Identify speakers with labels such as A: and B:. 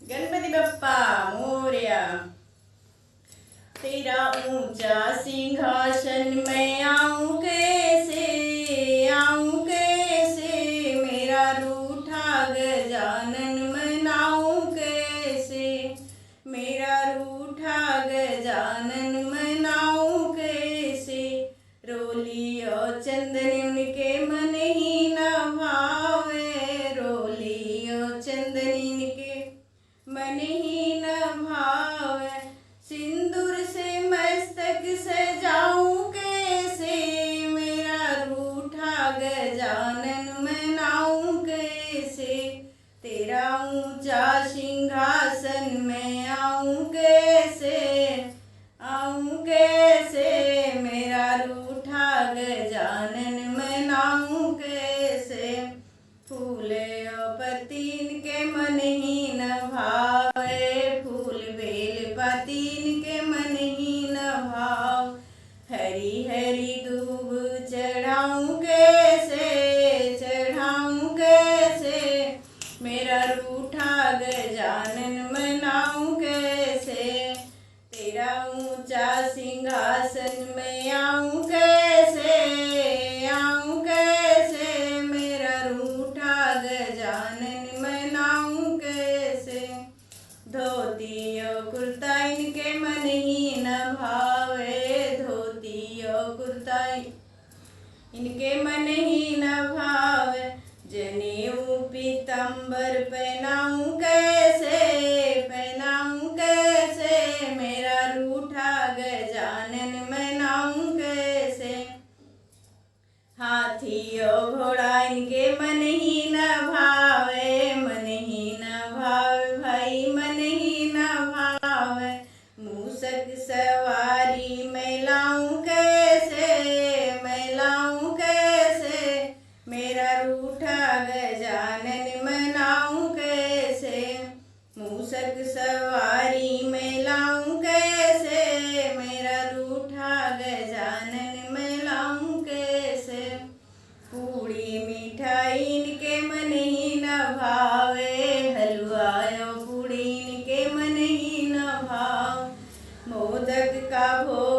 A: गणपति बप्पा मोरया। तेरा ऊंचा सिंहासन मैं आऊं कैसे, आऊं कैसे, मेरा रूठा गजानन मनाऊं कैसे, मेरा रूठा गजानन मनाऊं कैसे। रोलियो चंदन उनके मन ही न भावे, रोलियो चंदन इनके मन ही न भावे। सिंदूर से मस्तक सजाऊं कैसे, मेरा रूठा गजानन मनाऊं कैसे। तेरा ऊंचा सिंहासन मैं आऊं कैसे, आऊं कैसे, मेरा रूठा गजानन मनाऊं कैसे। फूले और पत्तीन के मन ही न भावे, फूल बेल पत्तीन के मन ही न भाव। हरी हरी दूब चढ़ाऊं कैसे, चढ़ाऊं कैसे, मेरा रूठा गजानन मनाऊं कैसे। तेरा ऊंचा सिंहासन मैं आऊं कैसे, आऊं कैसे, मेरा रूठा गजानन मनाऊं कैसे। धोती और कुर्ता इनके मन ही न भावे, धोती और कुर्ता इनके मन ही न भावे। जनेऊ पीतांबर पहनाऊं कैसे, पहनाऊं कैसे, मेरा रूठा गजानन मनाऊं कैसे। हाथी और घोड़ा इनके मन ही न भावे, मन ही न भावे भाई, मन ही न भावे। मूसक सवारी मैं लाऊं कैसे, मैं लाऊं कैसे, मेरा रूठा गजानन मनाऊं कैसे। मूसक सवारी मैं लाऊं कैसे, मेरा रूठा गजानन मनाऊं कैसे। पूड़ी मिठाई इनके मन ही न भावे, हलवा और पूड़ी इनके मन ही न भाव। मोदक का भोग